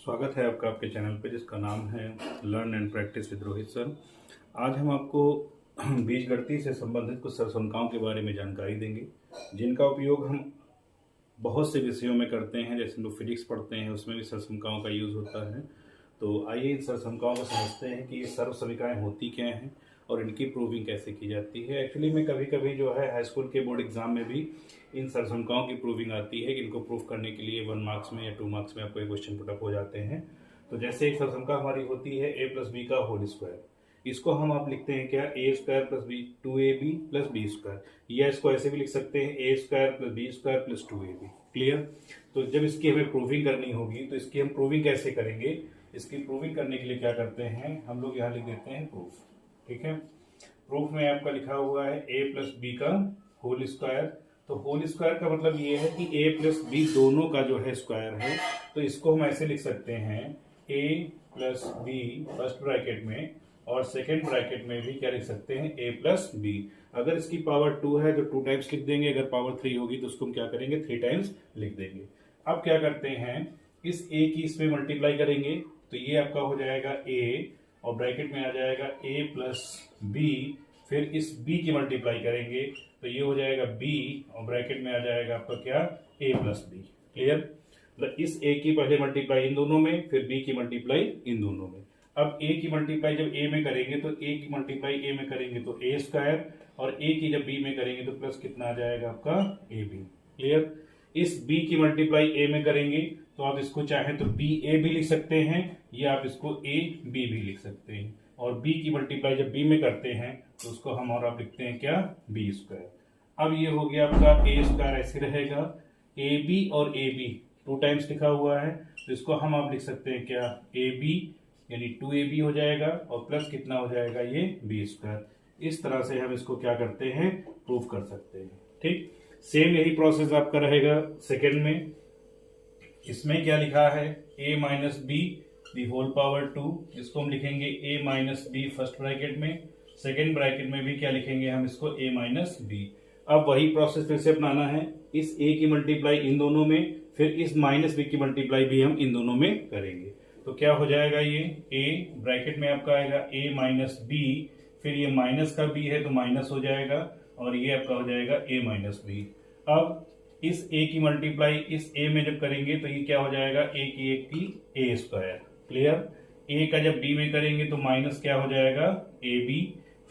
स्वागत है आपका आपके चैनल पे जिसका नाम है learn and practice with Rohit sir. आज हम आपको बीजगणित से संबंधित कुछ सरसंख्याओं के बारे में जानकारी देंगे जिनका उपयोग हम बहुत से विषयों में करते हैं। जैसे हम लोग फिजिक्स पढ़ते हैं उसमें भी सरसंख्याओं का यूज़ होता है। तो आइए इन सरसंख्याओं को समझते हैं कि ये सर्व समीकरणाएँ होती क्या हैं और इनकी प्रूविंग कैसे की जाती है। एक्चुअली में कभी कभी जो है हाई स्कूल के बोर्ड एग्जाम में भी इन सरसंख्याओं की प्रूविंग आती है कि इनको प्रूव करने के लिए 1 मार्क्स में या 2 मार्क्स में आपको ये क्वेश्चन पुटअप हो जाते हैं। तो जैसे एक सरसंख्या हमारी होती है a प्लस बी का होल स्क्वायर, इसको हम आप लिखते हैं क्या A square plus B 2ab plus B square, या इसको ऐसे भी लिख सकते हैं A square plus B square plus 2ab। Clear. तो जब इसकी हमें प्रूविंग करनी होगी तो इसकी हम प्रूविंग कैसे करेंगे, इसकी प्रूविंग करने के लिए क्या करते हैं हम लोग यहाँ लिख देते हैं प्रूफ। ठीक है। प्रूफ में आपका लिखा हुआ है a प्लस बी का होल स्क्वायर। तो होल स्क्वायर का मतलब ये है कि a प्लस बी दोनों का जो है स्क्वायर है। तो इसको हम ऐसे लिख सकते हैं a plus B first bracket में और सेकेंड ब्रैकेट में भी क्या लिख सकते हैं a प्लस बी। अगर इसकी पावर 2 है तो 2 टाइम्स लिख देंगे, अगर पावर 3 होगी तो उसको हम क्या करेंगे 3 टाइम्स लिख देंगे। अब क्या करते हैं इस a की इसमें मल्टीप्लाई करेंगे तो ये आपका हो जाएगा a और ब्रैकेट में आ जाएगा a प्लस बी, फिर इस b की मल्टीप्लाई करेंगे तो ये हो जाएगा b और ब्रैकेट में आ जाएगा आपका क्या a प्लस बी। क्लियर। मतलब इस a की पहले मल्टीप्लाई इन दोनों में, फिर b की मल्टीप्लाई इन दोनों में। अब a की मल्टीप्लाई जब a में करेंगे तो a की मल्टीप्लाई a में करेंगे तो a स्क्वायर और a की जब b में करेंगे तो प्लस कितना आ जाएगा आपका ab। क्लियर। इस b की मल्टीप्लाई a में करेंगे तो आप इसको चाहें तो बी ए भी लिख सकते हैं या आप इसको ए बी भी लिख सकते हैं, और b की मल्टीप्लाई जब b में करते हैं तो उसको हम और आप लिखते हैं क्या बी स्क्वायर। अब ये हो गया आपका ए स्क्वायर ऐसे रहेगा, ए बी और ए बी 2 टाइम्स लिखा हुआ है तो इसको हम आप लिख सकते हैं क्या ए बी यानी 2ab हो जाएगा और प्लस कितना हो जाएगा ये बी स्क्वायर। इस तरह से हम इसको क्या करते हैं प्रूव कर सकते हैं। ठीक। सेम यही प्रोसेस आपका रहेगा सेकेंड में। इसमें क्या लिखा है a minus B the whole power 2, इसको हम लिखेंगे a minus B first bracket में, सेकेंड ब्रैकेट में भी क्या लिखेंगे हम इसको a माइनस बी। अब वही प्रोसेस फिर से अपनाना है, इस a की मल्टीप्लाई इन दोनों में, फिर इस माइनस बी की मल्टीप्लाई भी हम इन दोनों में करेंगे। तो क्या हो जाएगा ये a ब्रैकेट में आपका आएगा a माइनस बी, फिर ये माइनस का b है तो माइनस हो जाएगा और ये आपका हो जाएगा a माइनस बी। अब इस a की मल्टीप्लाई इस a में जब करेंगे तो ये क्या हो जाएगा a की एक की a स्क्वायर। क्लियर। a का जब b में करेंगे तो माइनस क्या हो जाएगा ए बी,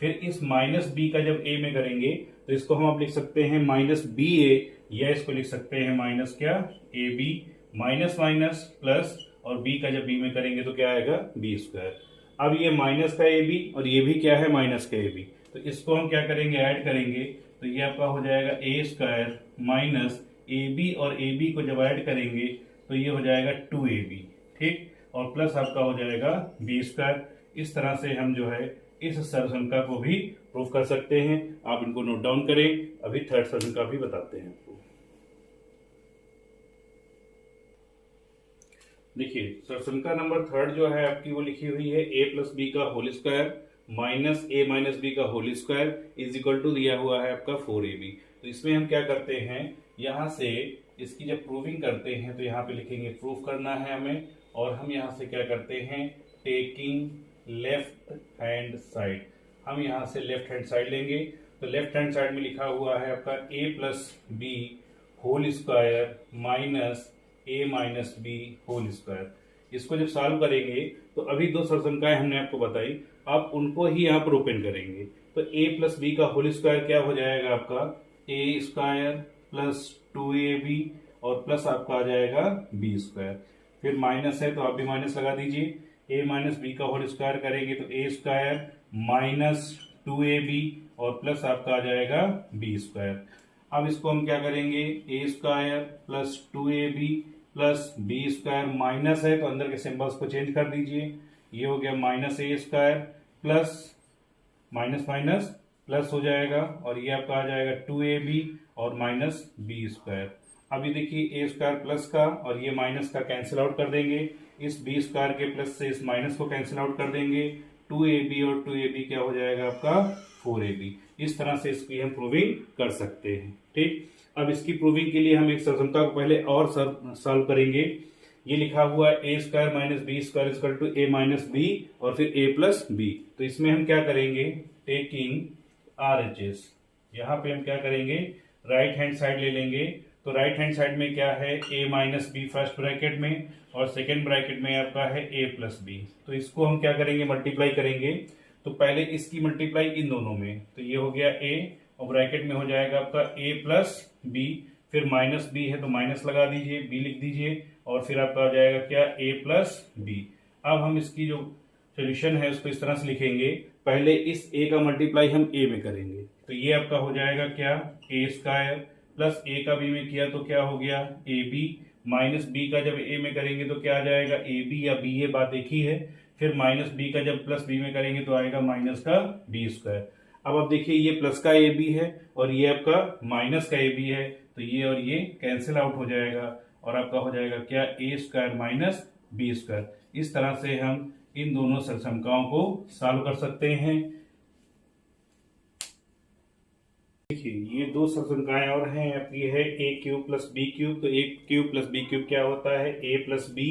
फिर इस माइनस b का जब a में करेंगे तो इसको हम आप लिख सकते हैं माइनस बी ए, या इसको लिख सकते हैं माइनस क्या A B, minus minus plus और b का जब b में करेंगे तो क्या आएगा बी स्क्वायर। अब ये माइनस का ए बी और ये भी क्या है माइनस का ए बी, तो इसको हम क्या करेंगे ऐड करेंगे तो ये आपका हो जाएगा ए स्क्वायर माइनस ए बी और ए बी को जब ऐड करेंगे तो ये हो जाएगा 2ab। ठीक। और प्लस आपका हो जाएगा बी स्क्वायर। इस तरह से हम जो है इस सरसंख्या को भी प्रूव कर सकते हैं। आप इनको नोट डाउन करें, अभी थर्ड सरसंख्या भी बताते हैं आपको। देखिए सरसंख्या नंबर थर्ड जो है आपकी वो लिखी हुई है a प्लस बी का whole square minus a minus B का whole square is equal to दिया हुआ है आपका 4ab। तो इसमें हम क्या करते हैं यहाँ से इसकी जब प्रूविंग करते हैं तो यहाँ पे लिखेंगे प्रूफ करना है हमें, और हम यहाँ से क्या करते हैं टेकिंग लेफ्ट हैंड साइड, हम यहाँ से लेफ्ट हैंड साइड लेंगे। तो लेफ्ट हैंड साइड में लिखा हुआ है आपका a plus B whole square minus a minus B whole square. इसको जब सॉल्व करेंगे तो अभी 2 सरसंख्याएं हमने आपको बताई, आप उनको ही यहाँ पर ओपन करेंगे। तो a प्लस बी का होल स्क्वायर क्या हो जाएगा आपका a स्क्वायर प्लस 2ab और प्लस आपका आ जाएगा बी स्क्वायर, फिर माइनस है तो आप भी माइनस लगा दीजिए। a माइनस बी का होल स्क्वायर करेंगे तो a स्क्वायर माइनस 2ab और प्लस आपका आ जाएगा बी स्क्वायर। अब इसको हम क्या करेंगे a square plus 2ab plus B square, minus है तो अंदर के सिंबल्स को चेंज कर दीजिए, ये हो गया minus a square plus minus minus plus हो जाएगा और ये आपका आ जाएगा 2ab और माइनस बी स्क्वायर। अभी देखिए a स्क्वायर प्लस का और ये माइनस का कैंसिल आउट कर देंगे, इस बी स्क्वायर के प्लस से इस माइनस को कैंसिल आउट कर देंगे, 2ab और 2ab क्या हो जाएगा आपका 4ab। इस तरह से इसकी हम प्रूविंग कर सकते हैं। ठीक। अब इसकी प्रूविंग के लिए हम एक सरसंख्या को पहले और सॉल्व करेंगे। ये लिखा हुआ है A square minus B square equal to A minus B और फिर ए प्लस बी। तो इसमें हम क्या करेंगे, टेकिंग RHS, यहाँ पे हम क्या करेंगे, राइट हैंड साइड ले लेंगे। तो राइट हैंड साइड में क्या है, a minus B first bracket में और सेकेंड ब्रैकेट में आपका है a प्लस बी। तो इसको हम क्या करेंगे, मल्टीप्लाई करेंगे। तो पहले इसकी मल्टीप्लाई इन दोनों में, तो ये हो गया a और ब्रैकेट में हो जाएगा आपका a प्लस बी, फिर माइनस b है तो माइनस लगा दीजिए, b लिख दीजिए और फिर आपका हो जाएगा क्या, a प्लस बी। अब हम इसकी जो सोल्यूशन है उसको इस तरह से लिखेंगे, पहले इस a का मल्टीप्लाई हम a में करेंगे। तो ये आपका हो जाएगा क्या, a स्क्वायर प्लस a का b में किया तो क्या हो गया ab, माइनस b का जब a में करेंगे तो क्या आ जाएगा ab या b, ये बात एक ही है। फिर माइनस b का जब प्लस b में करेंगे तो आएगा माइनस का b स्क्वायर। अब आप देखिए ये प्लस का ab है और ये आपका माइनस का ab है, तो ये और ये कैंसिल आउट हो जाएगा और आपका हो जाएगा क्या, a square minus b square. इस तरह से हम इन दोनों सरसमकाओं को सॉल्व कर सकते हैं। देखिए ये दो सरसमकाएं और हैं आपकी, है a cube plus b cube. तो a cube plus b cube क्या होता है, a plus B,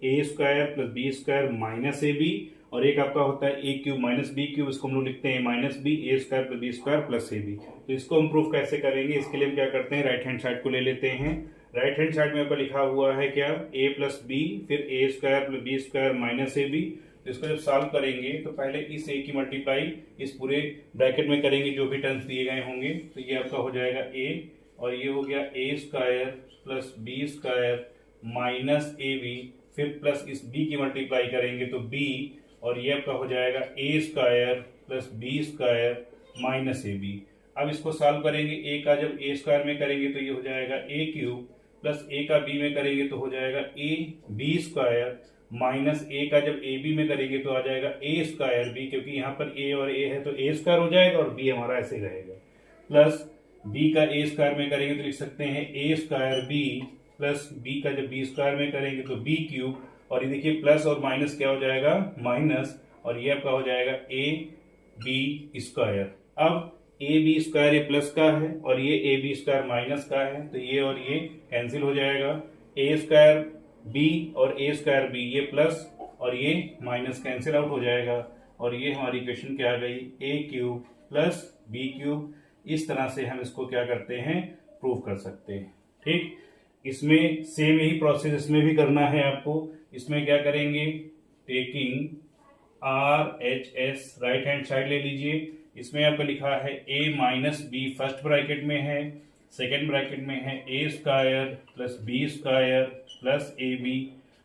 A square plus B square minus A B, और एक आपका होता है a cube minus B cube, इसको हम लोग लिखते हैं minus B, A square plus B square plus A B. तो इसको हम प्रूफ कैसे करेंगे, इसके लिए हम क्या करते हैं, राइट हैंड साइड को ले लेते हैं। राइट हैंड साइड में आपका लिखा हुआ है क्या, a प्लस बी, फिर A square plus B square minus A B. तो इसको जब सॉल्व करेंगे तो पहले इस a की मल्टीप्लाई इस पूरे ब्रैकेट में करेंगे जो भी टर्म्स दिए गए होंगे। तो ये आपका हो जाएगा a और ये हो गया a square plus B square minus A B, फिर प्लस इस b की मल्टीप्लाई करेंगे तो b, और ये आपका हो जाएगा a square plus B square minus A B. अब इसको सॉल्व करेंगे, a का जब a स्क्वायर में करेंगे तो ये हो जाएगा a क्यूब, प्लस a का b में करेंगे तो हो जाएगा a B square, minus a का जब a b में करेंगे तो आ जाएगा a स्क्वायर b, क्योंकि यहाँ पर a और a है तो a स्क्वायर हो जाएगा और b हमारा ऐसे रहेगा। प्लस b का a स्क्वायर में करेंगे तो लिख सकते हैं a square b, plus b का जब b स्क्वायर में करेंगे तो b क्यूब, और ये देखिए प्लस और माइनस क्या हो जाएगा, माइनस, और ये आपका हो जाएगा a b स्क्वायर। अब ए बी स्क्वायर ये प्लस का है और ये ए बी स्क्वायर माइनस का है, तो ये और ये कैंसिल हो जाएगा। ए स्क्वायर बी और ए स्क्वायर बी, ये प्लस और ये माइनस कैंसिल आउट हो जाएगा, और ये हमारी इक्वेशन क्या आ गई, ए क्यूब प्लस बी क्यूब। इस तरह से हम इसको क्या करते हैं, प्रूव कर सकते हैं। ठीक, इसमें सेम यही प्रोसेस इसमें भी करना है आपको। इसमें क्या करेंगे, taking RHS, right hand side ले लीजिए। इसमें आपका लिखा है a minus B first bracket में है, सेकेंड ब्रैकेट में है a square plus B square plus A B.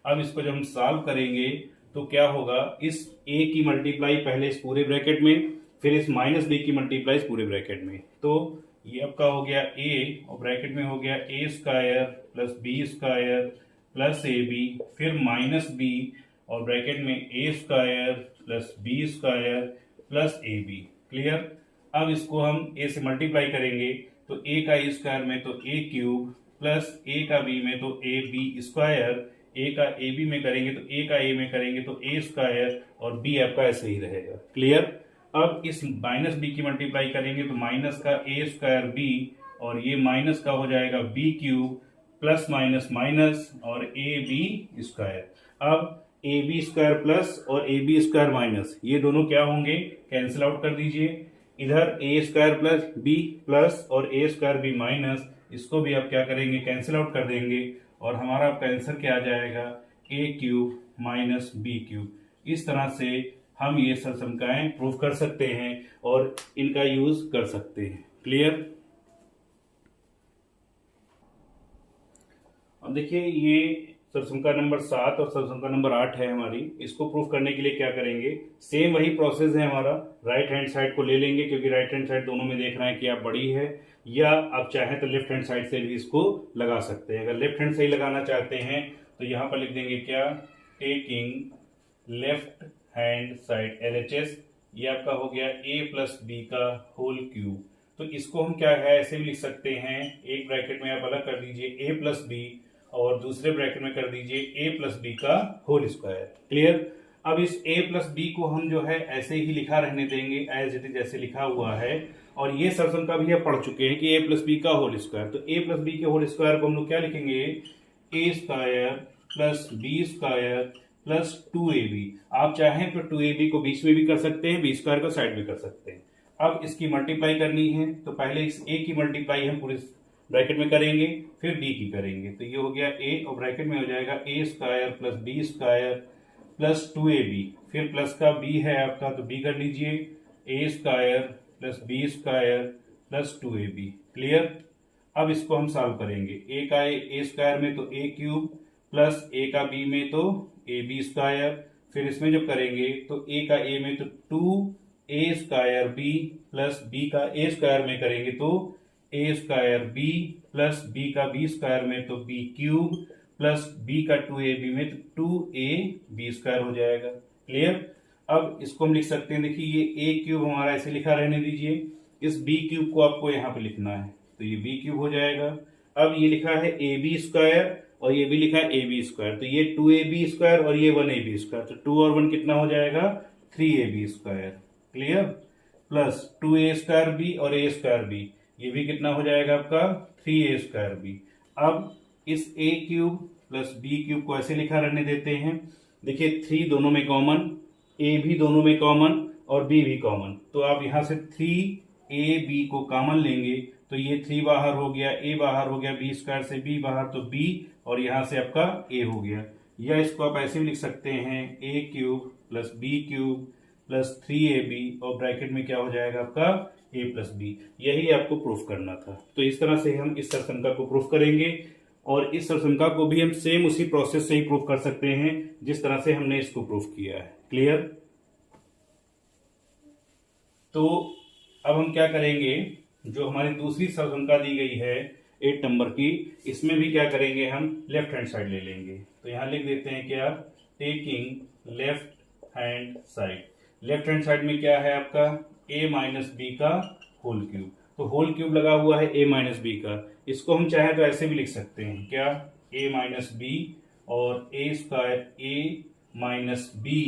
अब इसको जब हम सॉल्व करेंगे तो क्या होगा, इस a की मल्टीप्लाई पहले इस पूरे ब्रैकेट में, फिर इस माइनस b की मल्टीप्लाई इस पूरे ब्रैकेट में। तो ये आपका हो गया a और ब्रैकेट में हो गया a square plus B square plus A B, फिर माइनस b और ब्रैकेट में a square plus B square plus A B. Clear. अब इसको हम a से मल्टीप्लाई करेंगे तो a का a स्क्वायर में तो a क्यूब, प्लस a का b में तो a b स्क्वायर, a का a b में करेंगे तो a का a में करेंगे तो a स्क्वायर, और b आपका ऐसे ही रहेगा। क्लियर। अब इस माइनस b की मल्टीप्लाई करेंगे तो माइनस का a स्क्वायर b, और ये माइनस का हो जाएगा b cube, plus minus minus और a b स्क्वायर। अब ए बी स्क्वायर प्लस और ए बी स्क्वायर माइनस, ये दोनों क्या होंगे, कैंसिल आउट कर दीजिए। इधर ए स्क्वायर प्लस बी प्लस और ए स्क्वायर बी माइनस, इसको भी आप क्या करेंगे, कैंसिल आउट कर देंगे, और हमारा आपका आंसर क्या आ जाएगा, ए क्यूब माइनस बी क्यूब। इस तरह से हम ये सरसमकाएं प्रूव कर सकते हैं और इनका यूज कर सकते हैं। क्लियर। अब देखिए ये सरसमका नंबर 7 और सरसमका नंबर 8 है हमारी। इसको प्रूफ करने के लिए क्या करेंगे, सेम वही प्रोसेस है हमारा। राइट हैंड साइड को ले लेंगे क्योंकि राइट हैंड साइड दोनों में देख रहे हैं कि आप बड़ी है, या आप चाहें तो लेफ्ट हैंड साइड से भी इसको लगा सकते हैं। अगर लेफ्ट हैंड से ही लगाना चाहते हैं तो यहाँ पर लिख देंगे क्या, taking left hand side LHS, ये आपका हो गया a प्लस बी का होल क्यूब। तो इसको हम क्या है, ऐसे भी लिख सकते हैं, एक ब्रैकेट में आप अलग कर दीजिए a प्लस बी और दूसरे ब्रैकेट में कर दीजिए a प्लस बी का होल स्क्वायर। क्लियर। अब इस a प्लस बी को हम जो है ऐसे ही लिखा रहने देंगे एज इट इज जैसे लिखा हुआ है, और ये सरसमका भी आप पढ़ चुके हैं कि a प्लस बी का होल स्क्वायर। तो a प्लस बी के होल स्क्वायर को हम लोग क्या लिखेंगे, a square plus B square plus 2ab। आप चाहें तो 2ab को बीच में भी कर सकते हैं, बी स्क्वायर को साइड में कर सकते हैं। अब इसकी मल्टीप्लाई करनी है तो पहले इस a की मल्टीप्लाई हम पूरे ब्रैकेट में करेंगे, फिर b की करेंगे। तो ये हो गया a और ब्रैकेट में हो जाएगा a square plus B square plus 2ab, फिर प्लस का b है आपका तो b कर लीजिए, a square plus B square plus 2ab। Clear. अब इसको हम सॉल्व करेंगे। a का a स्क्वायर में तो a क्यूब प्लस a का b में तो ab स्क्वायर, फिर इसमें जब करेंगे तो a का a में तो 2a square b plus b का a स्क्वायर में करेंगे तो a square b plus b का b स्क्वायर में तो b क्यूब प्लस b का 2ab में तो 2ab स्क्वायर हो जाएगा। क्लियर। अब इसको हम लिख सकते हैं, देखिए ये a क्यूब हमारा ऐसे लिखा रहने दीजिए, इस b क्यूब को आपको यहाँ पे लिखना है तो ये b क्यूब हो जाएगा। अब ये लिखा है ab स्क्वायर और ये भी लिखा है ab स्क्वायर, तो ये 2ab स्क्वायर और ये 1ab स्क्वायर, तो 2 और 1 कितना हो जाएगा 3ab square. Clear. Plus 2a square b और a स्क्वायर b, ये भी कितना हो जाएगा आपका 3a स्क्वायर b। अब इस a cube plus b cube को ऐसे लिखा रहने देते हैं। देखिए 3 दोनों में कॉमन, a भी दोनों में कॉमन और b भी कॉमन, तो आप यहाँ से 3ab को कॉमन लेंगे तो ये 3 बाहर हो गया, a बाहर हो गया, b स्क्वायर से b बाहर तो b और यहाँ से आपका a हो गया। या इसको आप ऐसे भी लिख सकते हैं a cube plus b cube plus 3ab और ब्रैकेट में क्या हो जाएगा आपका a प्लस b। यही आपको प्रूफ करना था। तो इस तरह से हम इस सरसंख्या को प्रूफ करेंगे और इस सरसंख्या को भी हम सेम उसी प्रोसेस से ही प्रूफ कर सकते हैं जिस तरह से हमने इसको प्रूफ किया है। क्लियर। तो अब हम क्या करेंगे, जो हमारी दूसरी सरसंख्या दी गई है 8 नंबर की, इसमें भी क्या करेंगे हम लेफ्ट हैंड साइड ले लेंगे। तो यहां लिख देते हैं क्या, taking left hand side. Left hand side में क्या है आपका a माइनस बी का होल क्यूब, तो होल क्यूब लगा हुआ है a माइनस बी का, इसको हम चाहे तो ऐसे भी लिख सकते हैं क्या a माइनस बी और a square a minus B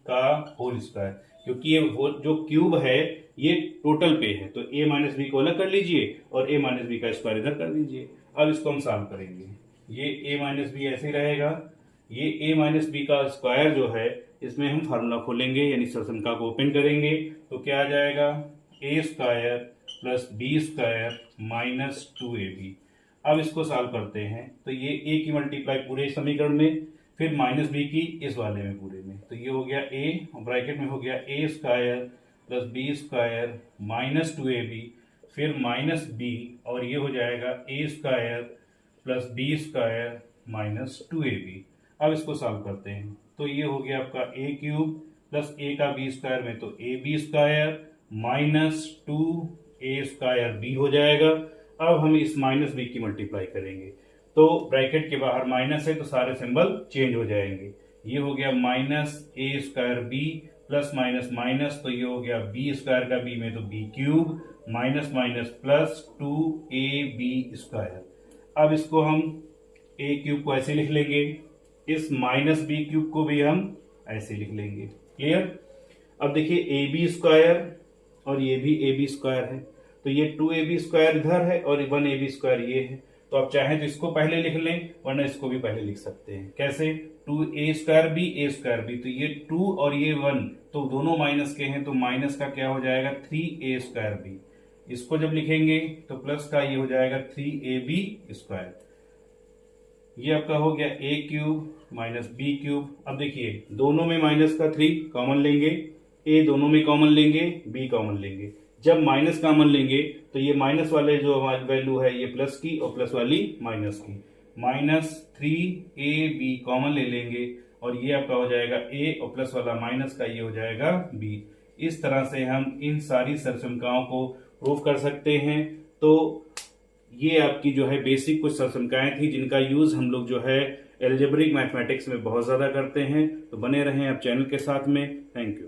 का होल स्क्वायर, क्योंकि ये जो क्यूब है ये टोटल पे है तो a माइनस बी को अलग कर लीजिए और a माइनस बी का स्क्वायर इधर कर दीजिए। अब इसको हम सॉल्व करेंगे, ये a माइनस बी ऐसे ही रहेगा, ये a माइनस बी का स्क्वायर जो है इसमें हम फार्मूला खोलेंगे यानी सरसंख्या को ओपन करेंगे तो क्या आ जाएगा a square plus B square minus 2ab। अब इसको सॉल्व करते हैं तो ये a की मल्टीप्लाई पूरे समीकरण में, फिर माइनस बी की इस वाले में पूरे में, तो ये हो गया a और ब्रैकेट में हो गया a square plus B square minus 2ab, फिर माइनस b और ये हो जाएगा a square plus B square minus 2ab। अब इसको सॉल्व करते हैं तो ये हो गया आपका a क्यूब प्लस a का b स्क्वायर में तो ab square minus 2a square b हो जाएगा। अब हम इस माइनस b की मल्टीप्लाई करेंगे तो ब्रैकेट के बाहर माइनस है तो सारे सिंबल चेंज हो जाएंगे। ये हो गया minus a square b plus minus minus, तो ये हो गया b स्क्वायर का b में तो b cube minus minus plus 2ab square. अब इसको हम a क्यूब को ऐसे लिख लेंगे, इस माइनस b क्यूब को भी हम ऐसे लिख लेंगे। क्लियर। अब देखिए ab स्क्वायर और ये भी ab स्क्वायर है तो ये 2ab स्क्वायर इधर है और 1ab स्क्वायर ये है, तो आप चाहें तो इसको पहले लिख लें वरना इसको भी पहले लिख सकते हैं। कैसे, 2a square B a square B, तो ये 2 और ये 1 तो दोनों माइनस के हैं तो माइनस का क्या हो जाएगा 3a स्क्वायर बी। इसको जब लिखेंगे तो प्लस का ये हो जाएगा 3ab स्क्वायर। ये आपका हो गया a cube minus B cube. अब देखिए दोनों में माइनस का 3 कॉमन लेंगे, a दोनों में कॉमन लेंगे, b कॉमन लेंगे। जब माइनस कॉमन लेंगे तो ये माइनस वाले जो हमारी वैल्यू है ये प्लस की और प्लस वाली माइनस की, माइनस 3ab कॉमन ले लेंगे और ये आपका हो जाएगा a और प्लस वाला माइनस का ये हो जाएगा b। इस तरह से हम इन सारी सरसंख्याओं को प्रूव कर सकते हैं। तो ये आपकी जो है बेसिक कुछ सरसंख्याएं थी जिनका यूज हम लोग जो है एल्जेब्रिक मैथमेटिक्स में बहुत ज्यादा करते हैं। तो बने रहें आप चैनल के साथ में। Thank you.